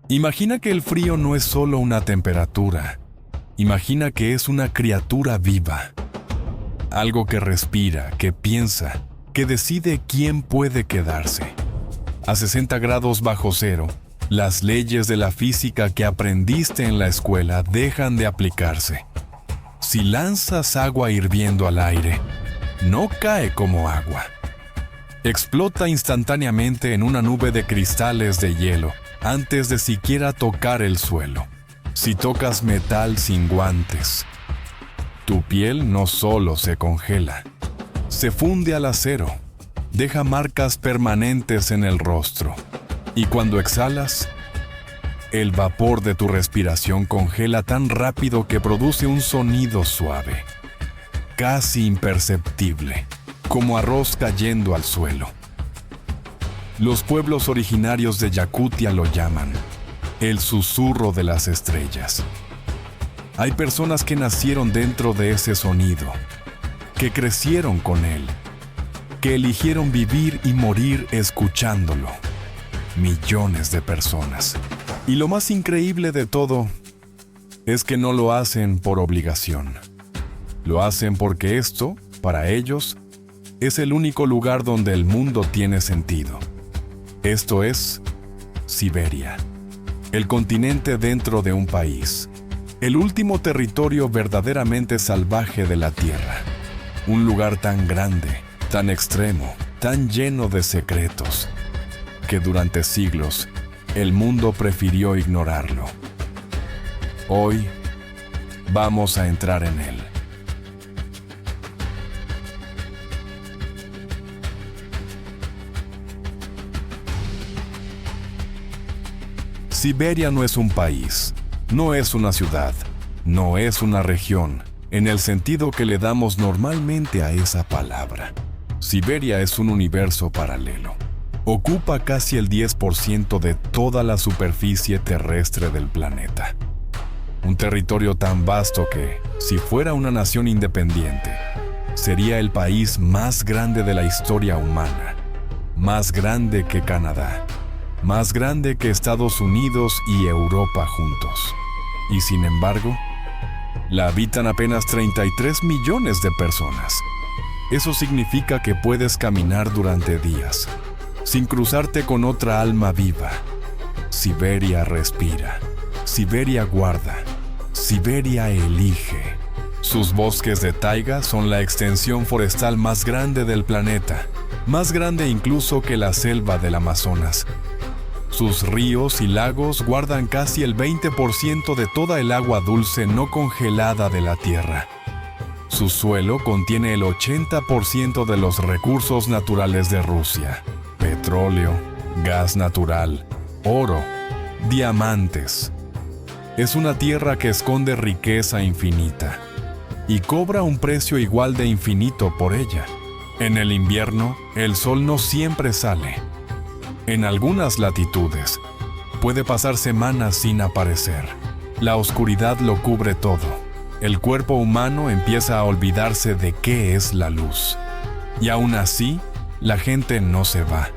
Imagina que el frío no es solo una temperatura. Imagina que es una criatura viva. Algo que respira, que piensa, que decide quién puede quedarse. A 60 grados bajo cero, las leyes de la física que aprendiste en la escuela dejan de aplicarse. Si lanzas agua hirviendo al aire, no cae como agua. Explota instantáneamente en una nube de cristales de hielo antes de siquiera tocar el suelo. Si tocas metal sin guantes, tu piel no solo se congela, se funde al acero, deja marcas permanentes en el rostro. Y cuando exhalas, el vapor de tu respiración congela tan rápido que produce un sonido suave, casi imperceptible, como arroz cayendo al suelo. Los pueblos originarios de Yakutia lo llaman el susurro de las estrellas. Hay personas que nacieron dentro de ese sonido, que crecieron con él, que eligieron vivir y morir escuchándolo. Millones de personas. Y lo más increíble de todo es que no lo hacen por obligación. Lo hacen porque esto, para ellos, es el único lugar donde el mundo tiene sentido. Esto es Siberia, el continente dentro de un país, el último territorio verdaderamente salvaje de la Tierra. Un lugar tan grande, tan extremo, tan lleno de secretos, que durante siglos el mundo prefirió ignorarlo. Hoy vamos a entrar en él. Siberia no es un país, no es una ciudad, no es una región, en el sentido que le damos normalmente a esa palabra. Siberia es un universo paralelo. Ocupa casi el 10% de toda la superficie terrestre del planeta. Un territorio tan vasto que, si fuera una nación independiente, sería el país más grande de la historia humana, más grande que Canadá, más grande que Estados Unidos y Europa juntos. Y sin embargo, la habitan apenas 33 millones de personas. Eso significa que puedes caminar durante días, sin cruzarte con otra alma viva. Siberia respira, Siberia guarda, Siberia elige. Sus bosques de taiga son la extensión forestal más grande del planeta, más grande incluso que la selva del Amazonas. Sus ríos y lagos guardan casi el 20% de toda el agua dulce no congelada de la Tierra. Su suelo contiene el 80% de los recursos naturales de Rusia: petróleo, gas natural, oro, diamantes. Es una tierra que esconde riqueza infinita y cobra un precio igual de infinito por ella. En el invierno, el sol no siempre sale. En algunas latitudes, puede pasar semanas sin aparecer. La oscuridad lo cubre todo. El cuerpo humano empieza a olvidarse de qué es la luz. Y aún así, la gente no se va.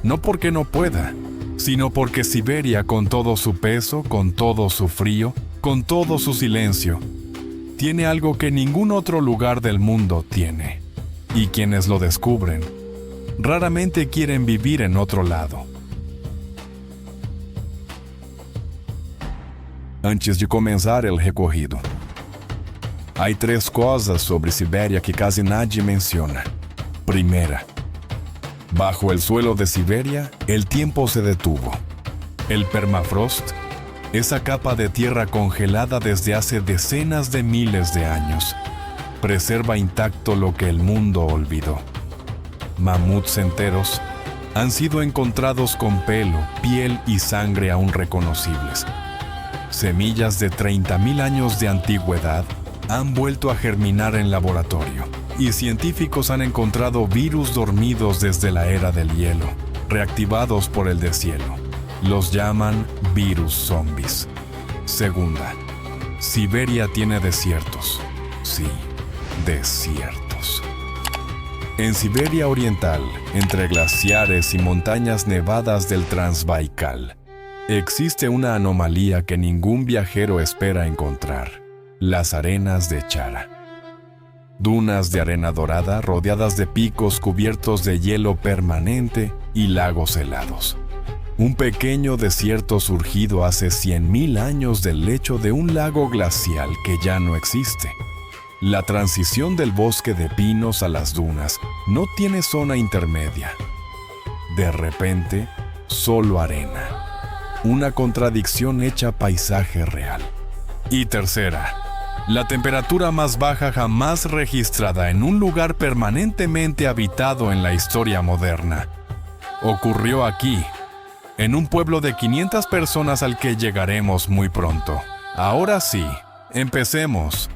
No porque no pueda, sino porque Siberia, con todo su peso, con todo su frío, con todo su silencio, tiene algo que ningún otro lugar del mundo tiene. Y quienes lo descubren, raramente quieren vivir en otro lado. Antes de começar o recorrido, há 3 coisas sobre Siberia que casi nadie menciona. Primera, bajo el suelo de Siberia, el tiempo se detuvo. El permafrost, esa capa de tierra congelada desde hace decenas de miles de años, preserva intacto lo que el mundo olvidó. Mamuts enteros han sido encontrados con pelo, piel y sangre aún reconocibles. Semillas de 30.000 años de antigüedad han vuelto a germinar en laboratorio, y científicos han encontrado virus dormidos desde la era del hielo, reactivados por el deshielo. Los llaman virus zombies. Segunda, Siberia tiene desiertos. Sí, desiertos. En Siberia Oriental, entre glaciares y montañas nevadas del Transbaikal, existe una anomalía que ningún viajero espera encontrar: las arenas de Chara. Dunas de arena dorada rodeadas de picos cubiertos de hielo permanente y lagos helados. Un pequeño desierto surgido hace 100.000 años del lecho de un lago glacial que ya no existe. La transición del bosque de pinos a las dunas no tiene zona intermedia. De repente, solo arena. Una contradicción hecha paisaje real. Y tercera, la temperatura más baja jamás registrada en un lugar permanentemente habitado en la historia moderna. Ocurrió aquí, en un pueblo de 500 personas al que llegaremos muy pronto. Ahora sí, empecemos.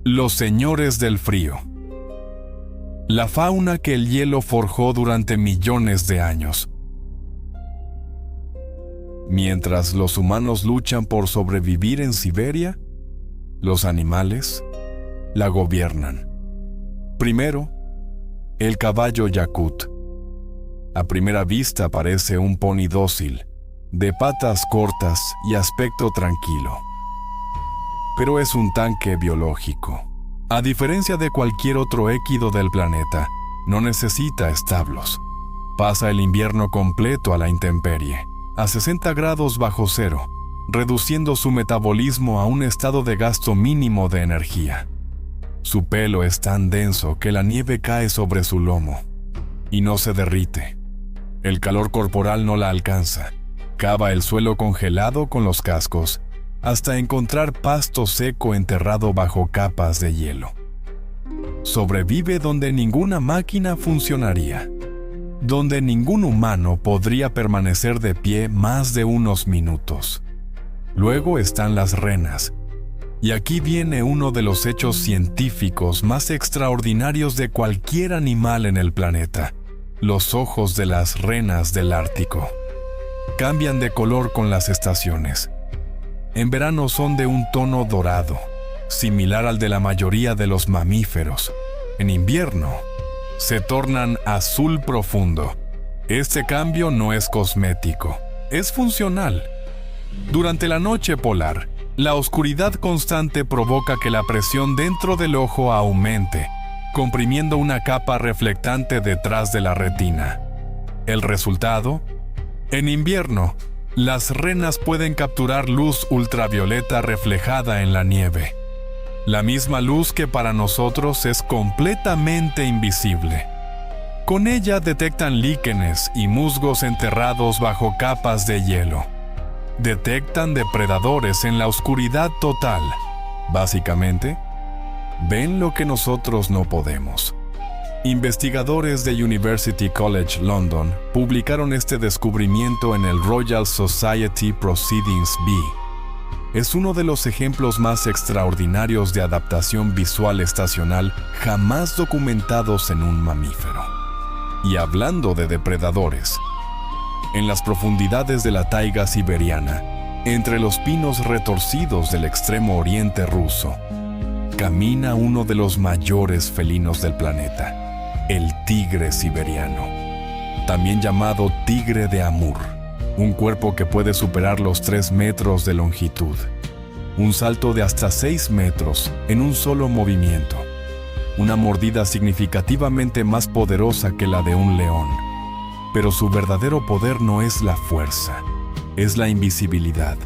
Los señores del frío. La fauna que el hielo forjó durante millones de años. Mientras los humanos luchan por sobrevivir en Siberia, los animales la gobiernan. Primero, el caballo yakut. A primera vista parece un pony dócil, de patas cortas y aspecto tranquilo. Pero es un tanque biológico. A diferencia de cualquier otro équido del planeta, no necesita establos. Pasa el invierno completo a la intemperie, a 60 grados bajo cero, reduciendo su metabolismo a un estado de gasto mínimo de energía. Su pelo es tan denso que la nieve cae sobre su lomo y no se derrite. El calor corporal no la alcanza. Cava el suelo congelado con los cascos hasta encontrar pasto seco enterrado bajo capas de hielo. Sobrevive donde ninguna máquina funcionaría, donde ningún humano podría permanecer de pie más de unos minutos. Luego están las renas. Y aquí viene uno de los hechos científicos más extraordinarios de cualquier animal en el planeta: los ojos de las renas del Ártico. Cambian de color con las estaciones. En verano son de un tono dorado, similar al de la mayoría de los mamíferos. En invierno, se tornan azul profundo. Este cambio no es cosmético, es funcional. Durante la noche polar, la oscuridad constante provoca que la presión dentro del ojo aumente, comprimiendo una capa reflectante detrás de la retina. ¿El resultado? En invierno, las renas pueden capturar luz ultravioleta reflejada en la nieve. La misma luz que para nosotros es completamente invisible. Con ella detectan líquenes y musgos enterrados bajo capas de hielo. Detectan depredadores en la oscuridad total. Básicamente, ven lo que nosotros no podemos. Investigadores de University College London publicaron este descubrimiento en el Royal Society Proceedings B. Es uno de los ejemplos más extraordinarios de adaptación visual estacional jamás documentados en un mamífero. Y hablando de depredadores, en las profundidades de la taiga siberiana, entre los pinos retorcidos del extremo oriente ruso, camina uno de los mayores felinos del planeta, el tigre siberiano, también llamado tigre de Amur. Un cuerpo que puede superar los 3 metros de longitud. Un salto de hasta 6 metros en un solo movimiento. Una mordida significativamente más poderosa que la de un león. Pero su verdadero poder no es la fuerza, es la invisibilidad.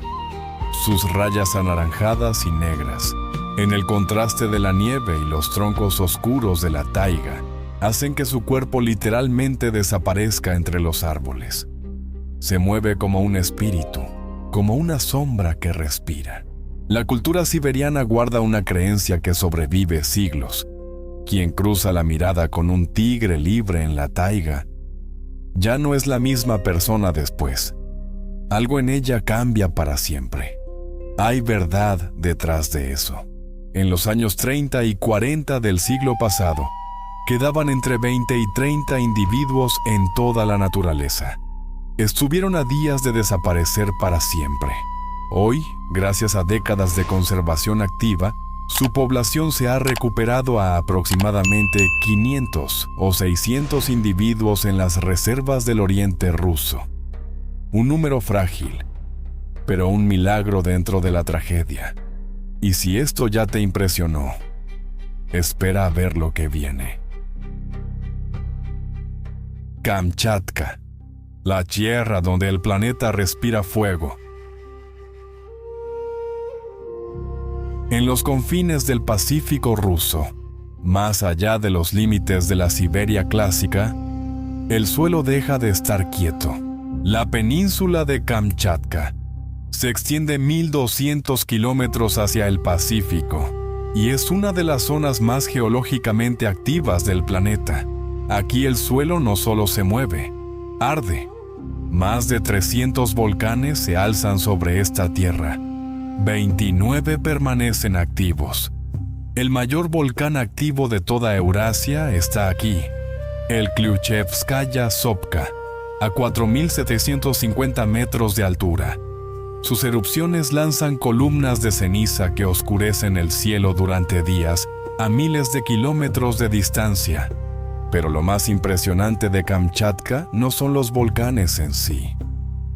Sus rayas anaranjadas y negras, en el contraste de la nieve y los troncos oscuros de la taiga, hacen que su cuerpo literalmente desaparezca entre los árboles. Se mueve como un espíritu, como una sombra que respira. La cultura siberiana guarda una creencia que sobrevive siglos. Quien cruza la mirada con un tigre libre en la taiga, ya no es la misma persona después. Algo en ella cambia para siempre. Hay verdad detrás de eso. En los años 30 y 40 del siglo pasado, quedaban entre 20 y 30 individuos en toda la naturaleza. Estuvieron a días de desaparecer para siempre. Hoy, gracias a décadas de conservación activa, Su población se ha recuperado a aproximadamente 500 o 600 individuos en las reservas del Oriente ruso. Un número frágil, pero un milagro dentro de la tragedia. Y si esto ya te impresionó, espera a ver lo que viene. Kamchatka, la tierra donde el planeta respira fuego. En los confines del Pacífico ruso, más allá de los límites de la Siberia clásica, el suelo deja de estar quieto. La península de Kamchatka se extiende 1.200 kilómetros hacia el Pacífico y es una de las zonas más geológicamente activas del planeta. Aquí el suelo no solo se mueve, arde. Más de 300 volcanes se alzan sobre esta tierra. 29 permanecen activos. El mayor volcán activo de toda Eurasia está aquí, el Klyuchevskaya Sopka, a 4.750 metros de altura. Sus erupciones lanzan columnas de ceniza que oscurecen el cielo durante días a miles de kilómetros de distancia. Pero lo más impresionante de Kamchatka no son los volcanes en sí,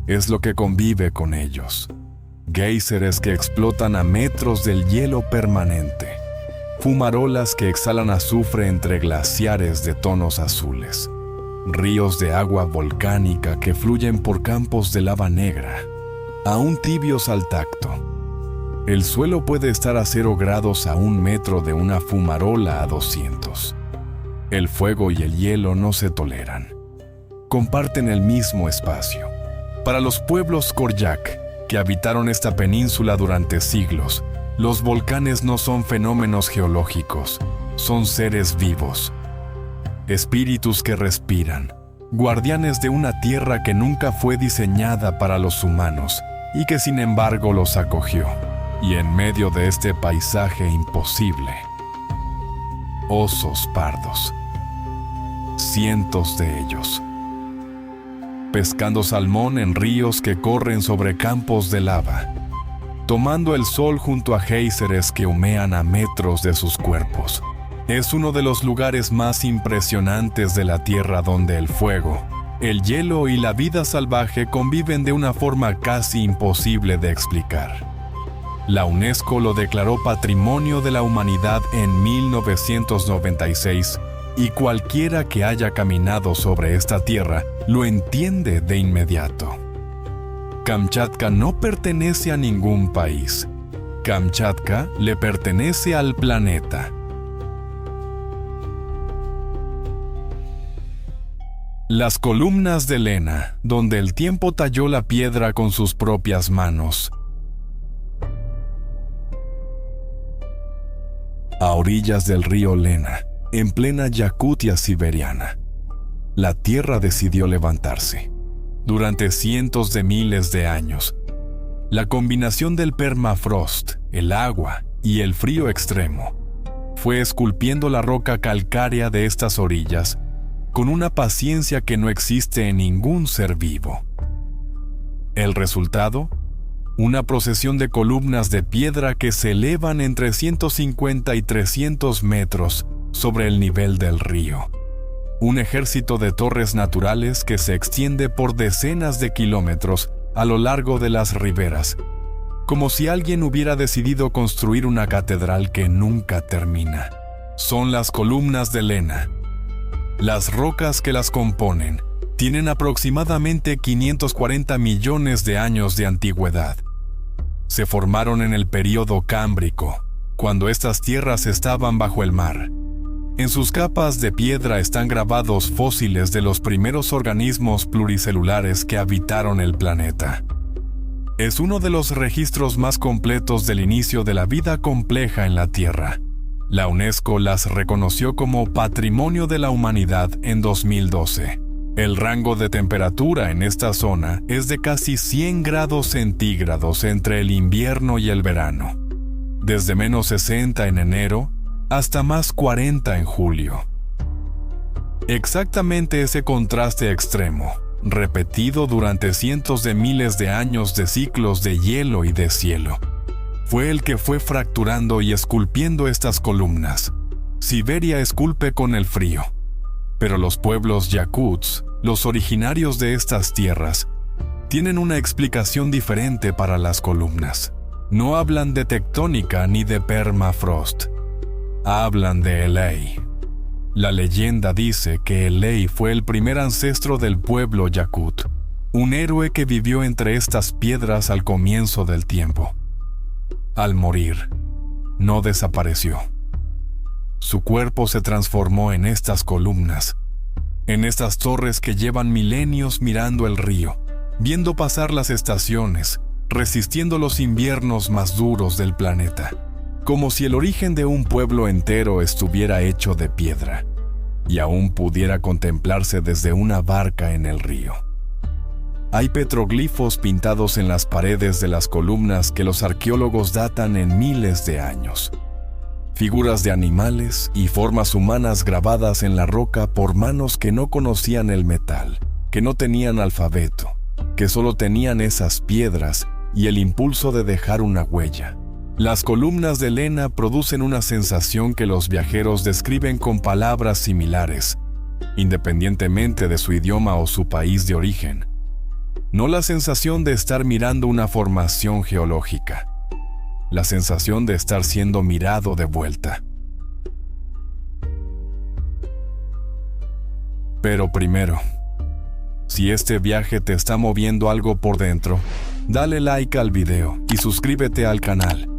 es lo que convive con ellos. Géiseres que explotan a metros del hielo permanente. Fumarolas que exhalan azufre entre glaciares de tonos azules. Ríos de agua volcánica que fluyen por campos de lava negra, aún tibios al tacto. El suelo puede estar a 0 grados a 1 metro de una fumarola a 200. El fuego y el hielo no se toleran. Comparten el mismo espacio. Para los pueblos Koryak, que habitaron esta península durante siglos, los volcanes no son fenómenos geológicos, son seres vivos. Espíritus que respiran, guardianes de una tierra que nunca fue diseñada para los humanos y que sin embargo los acogió. Y en medio de este paisaje imposible, osos pardos, cientos de ellos, pescando salmón en ríos que corren sobre campos de lava, tomando el sol junto a géiseres que humean a metros de sus cuerpos. Es uno de los lugares más impresionantes de la Tierra donde el fuego, el hielo y la vida salvaje conviven de una forma casi imposible de explicar. La UNESCO lo declaró Patrimonio de la Humanidad en 1996 y cualquiera que haya caminado sobre esta tierra lo entiende de inmediato. Kamchatka no pertenece a ningún país. Kamchatka le pertenece al planeta. Las columnas de Lena, donde el tiempo talló la piedra con sus propias manos. A orillas del río Lena, en plena Yakutia siberiana, la Tierra decidió levantarse. Durante cientos de miles de años, la combinación del permafrost, el agua y el frío extremo fue esculpiendo la roca calcárea de estas orillas con una paciencia que no existe en ningún ser vivo. El resultado: una procesión de columnas de piedra que se elevan entre 150 y 300 metros sobre el nivel del río. Un ejército de torres naturales que se extiende por decenas de kilómetros a lo largo de las riberas, como si alguien hubiera decidido construir una catedral que nunca termina. Son las columnas de Lena. Las rocas que las componen tienen aproximadamente 540 millones de años de antigüedad. Se formaron en el período Cámbrico, cuando estas tierras estaban bajo el mar. En sus capas de piedra están grabados fósiles de los primeros organismos pluricelulares que habitaron el planeta. Es uno de los registros más completos del inicio de la vida compleja en la Tierra. La UNESCO las reconoció como Patrimonio de la Humanidad en 2012. El rango de temperatura en esta zona es de casi 100 grados centígrados entre el invierno y el verano, desde menos 60 en enero hasta más 40 en julio. Exactamente ese contraste extremo, repetido durante cientos de miles de años de ciclos de hielo y de cielo. fue el que fue fracturando y esculpiendo estas columnas. Siberia esculpe con el frío. Pero los pueblos yakuts, los originarios de estas tierras, tienen una explicación diferente para las columnas. No hablan de tectónica ni de permafrost. Hablan de Elei. La leyenda dice que Elei fue el primer ancestro del pueblo yakut, un héroe que vivió entre estas piedras al comienzo del tiempo. Al morir, no desapareció. Su cuerpo se transformó en estas columnas, en estas torres que llevan milenios mirando el río, viendo pasar las estaciones, resistiendo los inviernos más duros del planeta, como si el origen de un pueblo entero estuviera hecho de piedra, y aún pudiera contemplarse desde una barca en el río. Hay petroglifos pintados en las paredes de las columnas que los arqueólogos datan en miles de años. Figuras de animales y formas humanas grabadas en la roca por manos que no conocían el metal, que no tenían alfabeto, que solo tenían esas piedras y el impulso de dejar una huella. Las columnas de Lena producen una sensación que los viajeros describen con palabras similares, independientemente de su idioma o su país de origen. No la sensación de estar mirando una formación geológica, la sensación de estar siendo mirado de vuelta. Pero primero, si este viaje te está moviendo algo por dentro, dale like al video y suscríbete al canal.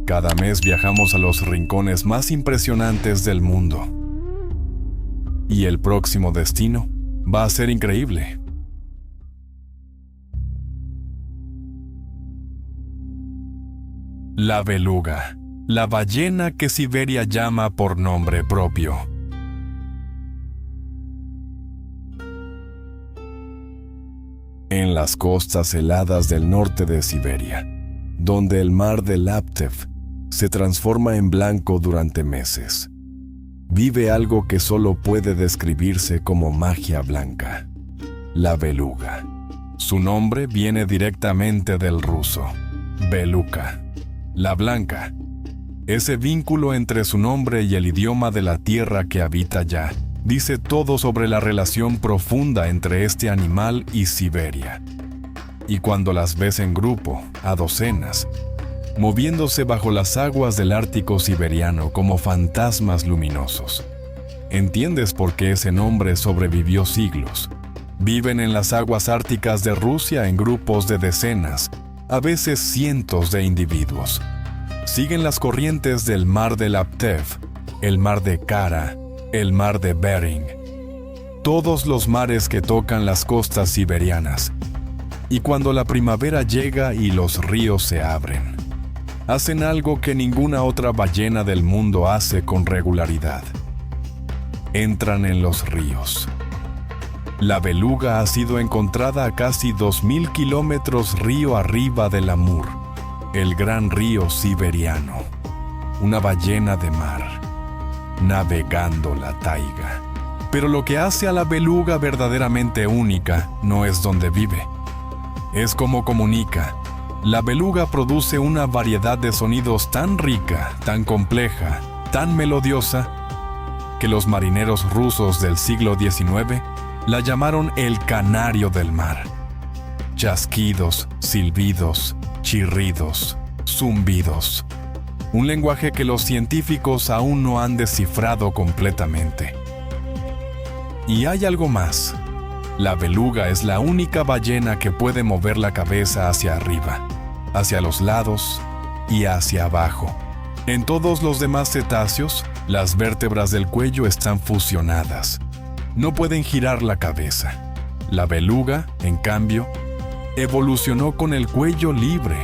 Cada mes viajamos a los rincones más impresionantes del mundo. Y el próximo destino va a ser increíble. La beluga, la ballena que Siberia llama por nombre propio. En las costas heladas del norte de Siberia, donde el mar de Laptev se transforma en blanco durante meses, vive algo que solo puede describirse como magia blanca: la beluga. Su nombre viene directamente del ruso, beluka, la blanca. Ese vínculo entre su nombre y el idioma de la tierra que habita allá dice todo sobre la relación profunda entre este animal y Siberia. Y cuando las ves en grupo, a docenas, moviéndose bajo las aguas del Ártico siberiano como fantasmas luminosos, entiendes por qué ese nombre sobrevivió siglos. Viven en las aguas árticas de Rusia en grupos de decenas, a veces cientos de individuos. Siguen las corrientes del mar de Laptev, el mar de Kara, el mar de Bering, todos los mares que tocan las costas siberianas. Y cuando la primavera llega y los ríos se abren, hacen algo que ninguna otra ballena del mundo hace con regularidad: entran en los ríos. La beluga ha sido encontrada a casi 2000 kilómetros río arriba del Amur, el gran río siberiano. Una ballena de mar, navegando la taiga. Pero lo que hace a la beluga verdaderamente única no es donde vive, es cómo comunica. La beluga produce una variedad de sonidos tan rica, tan compleja, tan melodiosa, que los marineros rusos del siglo XIX la llamaron el canario del mar. Chasquidos, silbidos, chirridos, zumbidos. Un lenguaje que los científicos aún no han descifrado completamente. Y hay algo más. La beluga es la única ballena que puede mover la cabeza hacia arriba, hacia los lados y hacia abajo. En todos los demás cetáceos, las vértebras del cuello están fusionadas. No pueden girar la cabeza. La beluga, en cambio, evolucionó con el cuello libre,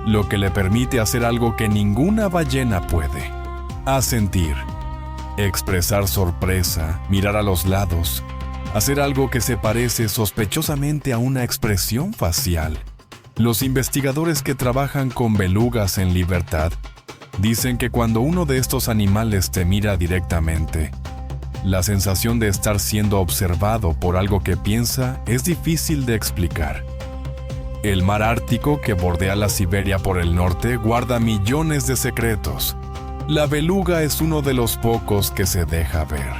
lo que le permite hacer algo que ninguna ballena puede: asentir, expresar sorpresa, mirar a los lados, hacer algo que se parece sospechosamente a una expresión facial. Los investigadores que trabajan con belugas en libertad dicen que cuando uno de estos animales te mira directamente, la sensación de estar siendo observado por algo que piensa es difícil de explicar. El mar Ártico, que bordea la Siberia por el norte, guarda millones de secretos. La beluga es uno de los pocos que se deja ver.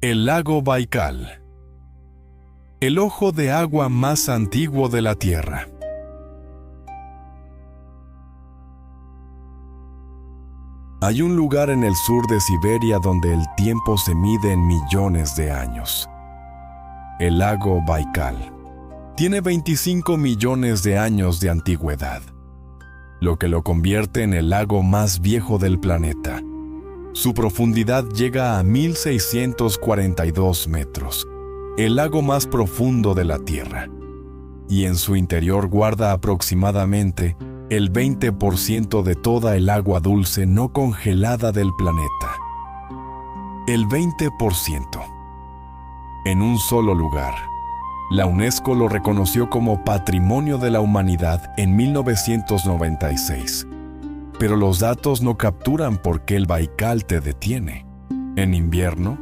El lago Baikal. El ojo de agua más antiguo de la Tierra. Hay un lugar en el sur de Siberia donde el tiempo se mide en millones de años. El lago Baikal. Tiene 25 millones de años de antigüedad, lo que lo convierte en el lago más viejo del planeta. Su profundidad llega a 1.642 metros, el lago más profundo de la Tierra, y en su interior guarda aproximadamente el 20% de toda el agua dulce no congelada del planeta. El 20%. En un solo lugar. La UNESCO lo reconoció como Patrimonio de la Humanidad en 1996. Pero los datos no capturan por qué el Baikal te detiene. En invierno,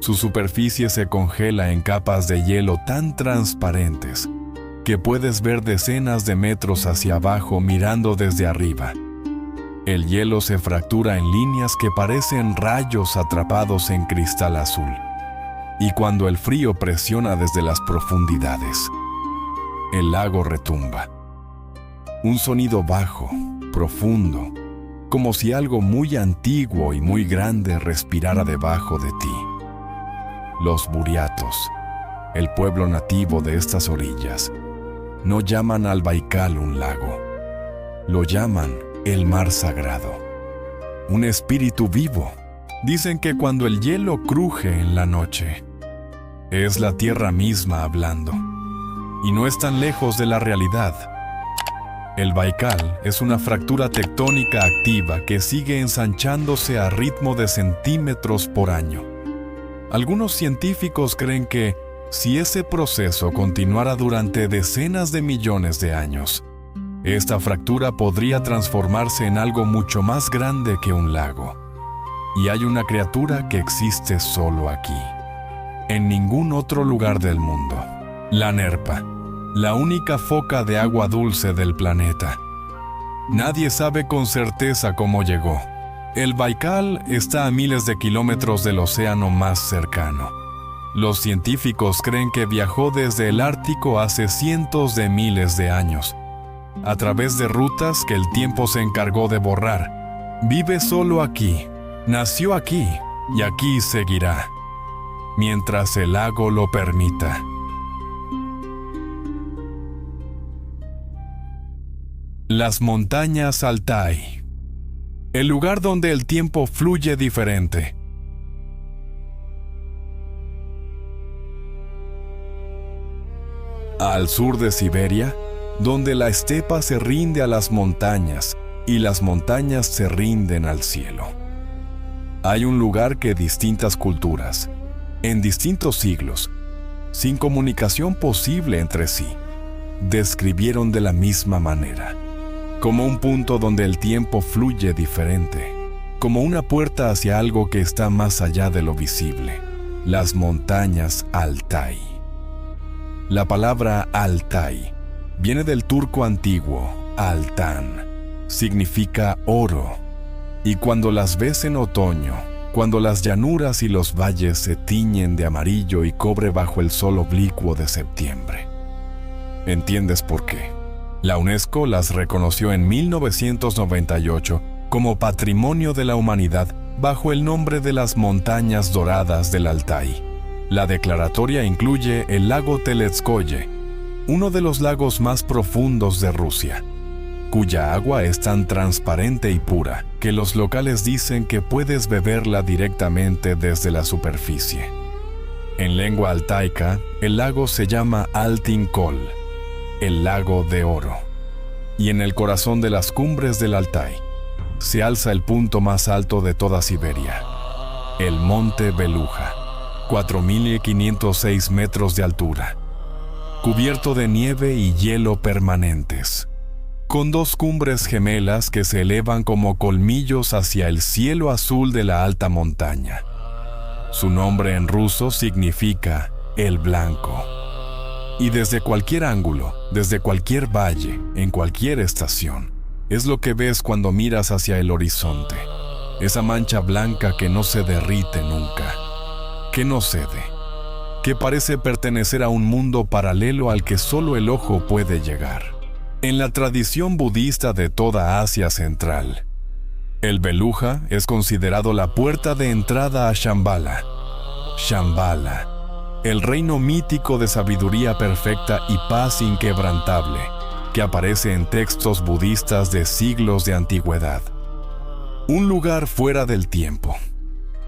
su superficie se congela en capas de hielo tan transparentes que puedes ver decenas de metros hacia abajo mirando desde arriba. El hielo se fractura en líneas que parecen rayos atrapados en cristal azul. Y cuando el frío presiona desde las profundidades, el lago retumba. Un sonido bajo, profundo, como si algo muy antiguo y muy grande respirara debajo de ti. Los buriatos, el pueblo nativo de estas orillas, no llaman al Baikal un lago. Lo llaman el mar sagrado. Un espíritu vivo. Dicen que cuando el hielo cruje en la noche, es la tierra misma hablando. Y no es tan lejos de la realidad. El Baikal es una fractura tectónica activa que sigue ensanchándose a ritmo de centímetros por año. Algunos científicos creen que, si ese proceso continuara durante decenas de millones de años, esta fractura podría transformarse en algo mucho más grande que un lago. Y hay una criatura que existe solo aquí, en ningún otro lugar del mundo: la nerpa, la única foca de agua dulce del planeta. Nadie sabe con certeza cómo llegó. El Baikal está a miles de kilómetros del océano más cercano. Los científicos creen que viajó desde el Ártico hace cientos de miles de años, a través de rutas que el tiempo se encargó de borrar. Vive solo aquí, nació aquí y aquí seguirá, mientras el lago lo permita. Las montañas Altai. El lugar donde el tiempo fluye diferente. Al sur de Siberia, donde la estepa se rinde a las montañas y las montañas se rinden al cielo. Hay un lugar que distintas culturas, en distintos siglos, sin comunicación posible entre sí, describieron de la misma manera, como un punto donde el tiempo fluye diferente, como una puerta hacia algo que está más allá de lo visible: las montañas Altai. La palabra Altai viene del turco antiguo, Altan, significa oro, y cuando las ves en otoño, cuando las llanuras y los valles se tiñen de amarillo y cobre bajo el sol oblicuo de septiembre, ¿entiendes por qué? La UNESCO las reconoció en 1998 como Patrimonio de la Humanidad bajo el nombre de las Montañas Doradas del Altai. La declaratoria incluye el lago Teletskoye, uno de los lagos más profundos de Rusia, cuya agua es tan transparente y pura que los locales dicen que puedes beberla directamente desde la superficie. En lengua altaica, el lago se llama Altin-Kol, el lago de oro. Y en el corazón de las cumbres del Altai se alza el punto más alto de toda Siberia, el monte Beluja, 4.506 metros de altura, cubierto de nieve y hielo permanentes, con dos cumbres gemelas que se elevan como colmillos hacia el cielo azul de la alta montaña. Su nombre en ruso significa el blanco. Y desde cualquier ángulo, desde cualquier valle, en cualquier estación, es lo que ves cuando miras hacia el horizonte. Esa mancha blanca que no se derrite nunca, que no cede, que parece pertenecer a un mundo paralelo al que solo el ojo puede llegar. En la tradición budista de toda Asia Central, el Beluja es considerado la puerta de entrada a Shambhala. Shambhala, el reino mítico de sabiduría perfecta y paz inquebrantable, que aparece en textos budistas de siglos de antigüedad. Un lugar fuera del tiempo.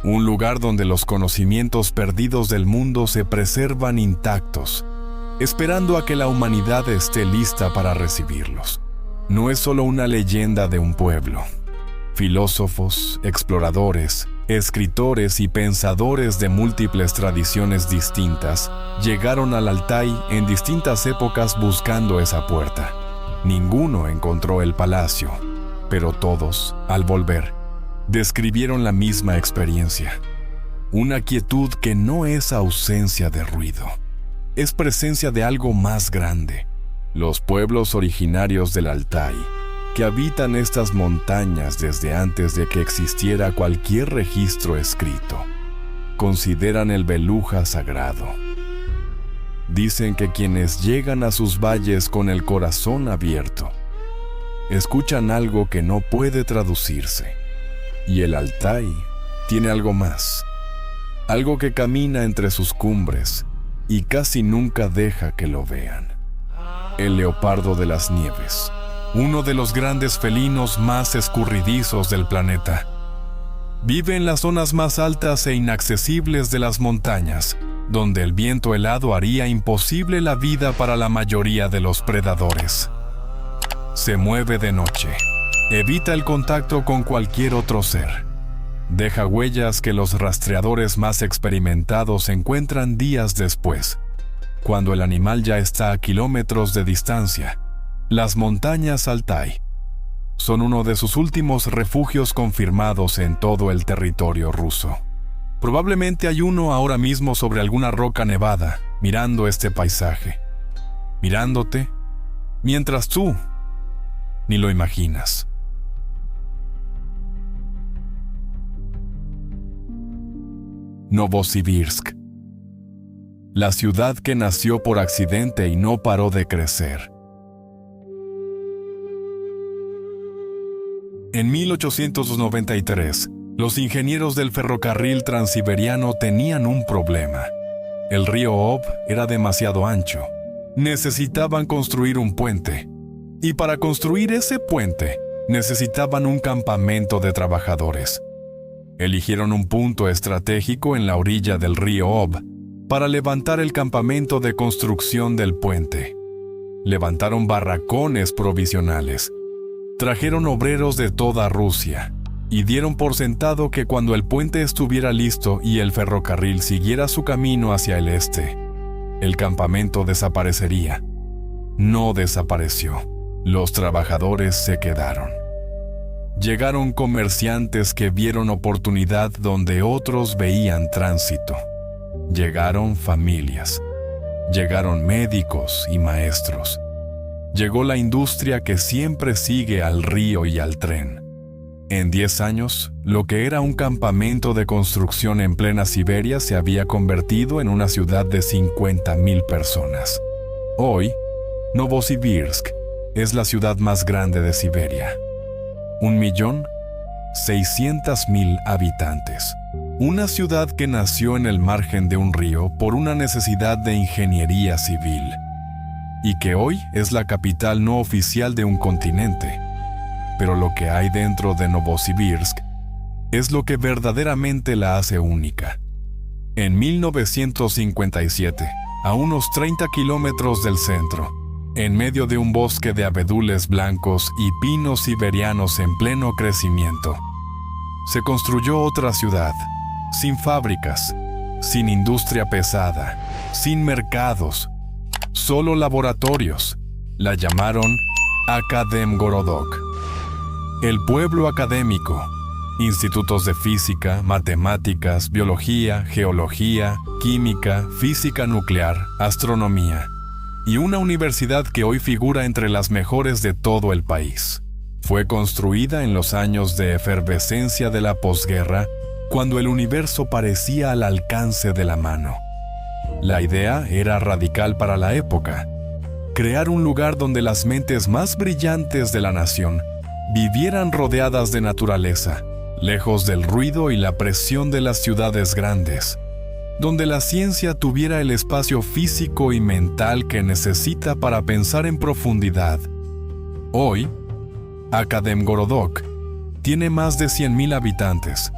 Un lugar donde los conocimientos perdidos del mundo se preservan intactos, esperando a que la humanidad esté lista para recibirlos. No es solo una leyenda de un pueblo. Filósofos, exploradores, escritores y pensadores de múltiples tradiciones distintas llegaron al Altai en distintas épocas buscando esa puerta. Ninguno encontró el palacio, pero todos, al volver, describieron la misma experiencia. Una quietud que no es ausencia de ruido, es presencia de algo más grande. Los pueblos originarios del Altai, que habitan estas montañas desde antes de que existiera cualquier registro escrito, consideran el Beluja sagrado. Dicen que quienes llegan a sus valles con el corazón abierto, escuchan algo que no puede traducirse. Y el Altai tiene algo más, algo que camina entre sus cumbres y casi nunca deja que lo vean. El leopardo de las nieves, uno de los grandes felinos más escurridizos del planeta. Vive en las zonas más altas e inaccesibles de las montañas, donde el viento helado haría imposible la vida para la mayoría de los predadores. Se mueve de noche, evita el contacto con cualquier otro ser. Deja huellas que los rastreadores más experimentados encuentran días después, cuando el animal ya está a kilómetros de distancia. Las montañas Altai son uno de sus últimos refugios confirmados en todo el territorio ruso. Probablemente hay uno ahora mismo sobre alguna roca nevada, mirando este paisaje, mirándote, mientras tú ni lo imaginas. Novosibirsk, la ciudad que nació por accidente y no paró de crecer. En 1893, los ingenieros del ferrocarril transiberiano tenían un problema. El río Ob era demasiado ancho. Necesitaban construir un puente. Y para construir ese puente, necesitaban un campamento de trabajadores. Eligieron un punto estratégico en la orilla del río Ob para levantar el campamento de construcción del puente. Levantaron barracones provisionales. Trajeron obreros de toda Rusia y dieron por sentado que cuando el puente estuviera listo y el ferrocarril siguiera su camino hacia el este, el campamento desaparecería. No desapareció. Los trabajadores se quedaron. Llegaron comerciantes que vieron oportunidad donde otros veían tránsito. Llegaron familias. Llegaron médicos y maestros. Llegó la industria que siempre sigue al río y al tren. En 10 años, lo que era un campamento de construcción en plena Siberia se había convertido en una ciudad de 50,000 personas. Hoy, Novosibirsk es la ciudad más grande de Siberia. 1,600,000 habitantes. Una ciudad que nació en el margen de un río por una necesidad de ingeniería civil, y que hoy es la capital no oficial de un continente. Pero lo que hay dentro de Novosibirsk es lo que verdaderamente la hace única. En 1957, a unos 30 kilómetros del centro, en medio de un bosque de abedules blancos y pinos siberianos en pleno crecimiento, se construyó otra ciudad, sin fábricas, sin industria pesada, sin mercados, solo laboratorios. La llamaron Akademgorodok, el pueblo académico, institutos de física, matemáticas, biología, geología, química, física nuclear, astronomía, y una universidad que hoy figura entre las mejores de todo el país. Fue construida en los años de efervescencia de la posguerra, cuando el universo parecía al alcance de la mano. La idea era radical para la época: crear un lugar donde las mentes más brillantes de la nación vivieran rodeadas de naturaleza, lejos del ruido y la presión de las ciudades grandes, donde la ciencia tuviera el espacio físico y mental que necesita para pensar en profundidad. Hoy, Akademgorodok tiene más de 100,000 habitantes.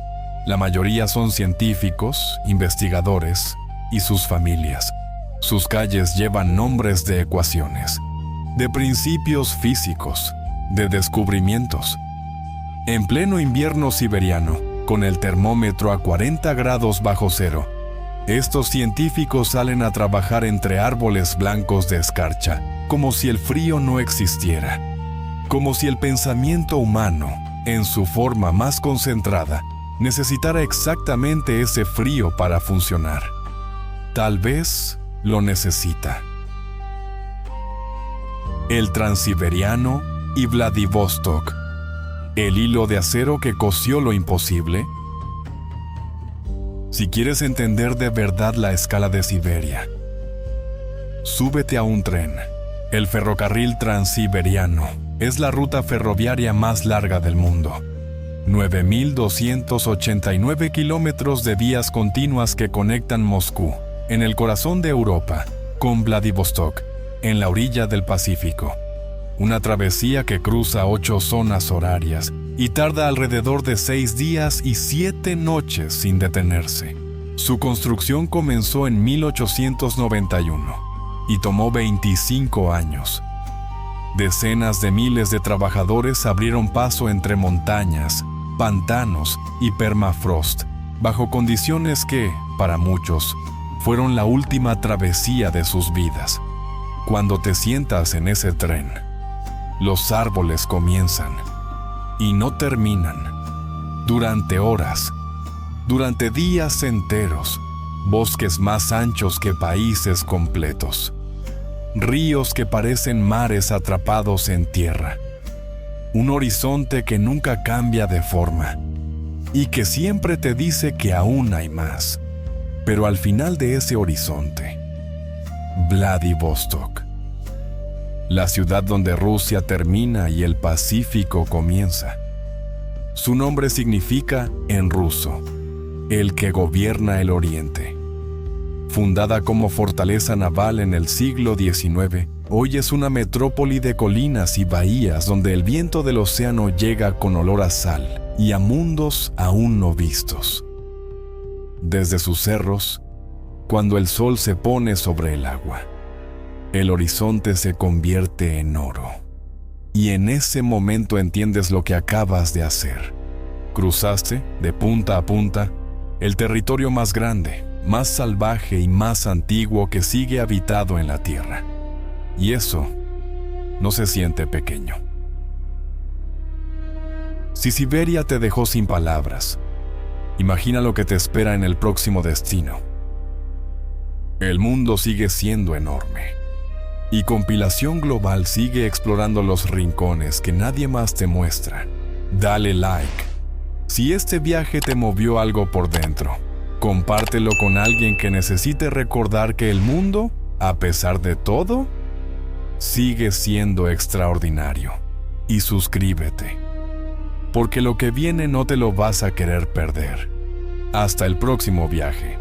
La mayoría son científicos, investigadores y sus familias. Sus calles llevan nombres de ecuaciones, de principios físicos, de descubrimientos. En pleno invierno siberiano, con el termómetro a 40 grados bajo cero, estos científicos salen a trabajar entre árboles blancos de escarcha, como si el frío no existiera, como si el pensamiento humano, en su forma más concentrada, necesitara exactamente ese frío para funcionar. Tal vez lo necesita. El Transiberiano y Vladivostok, el hilo de acero que cosió lo imposible. Si quieres entender de verdad la escala de Siberia, súbete a un tren. El ferrocarril Transiberiano es la ruta ferroviaria más larga del mundo. 9,289 kilómetros de vías continuas que conectan Moscú, en el corazón de Europa, con Vladivostok, en la orilla del Pacífico. Una travesía que cruza 8 zonas horarias y tarda alrededor de 6 días y 7 noches sin detenerse. Su construcción comenzó en 1891 y tomó 25 años. Decenas de miles de trabajadores abrieron paso entre montañas, pantanos y permafrost, bajo condiciones que, para muchos, fueron la última travesía de sus vidas. Cuando te sientas en ese tren, los árboles comienzan y no terminan. Durante horas, durante días enteros, bosques más anchos que países completos, ríos que parecen mares atrapados en tierra, un horizonte que nunca cambia de forma y que siempre te dice que aún hay más. Pero al final de ese horizonte, Vladivostok, la ciudad donde Rusia termina y el Pacífico comienza. Su nombre significa, en ruso, el que gobierna el Oriente. Fundada como fortaleza naval en el siglo XIX, hoy es una metrópoli de colinas y bahías donde el viento del océano llega con olor a sal y a mundos aún no vistos. Desde sus cerros, cuando el sol se pone sobre el agua, el horizonte se convierte en oro. Y en ese momento entiendes lo que acabas de hacer. Cruzaste, de punta a punta, el territorio más grande, más salvaje y más antiguo que sigue habitado en la Tierra. Y eso no se siente pequeño. Si Siberia te dejó sin palabras, imagina lo que te espera en el próximo destino. El mundo sigue siendo enorme, y Compilación Global sigue explorando los rincones que nadie más te muestra. Dale like. Si este viaje te movió algo por dentro, compártelo con alguien que necesite recordar que el mundo, a pesar de todo, sigue siendo extraordinario. Y suscríbete, porque lo que viene no te lo vas a querer perder. Hasta el próximo viaje.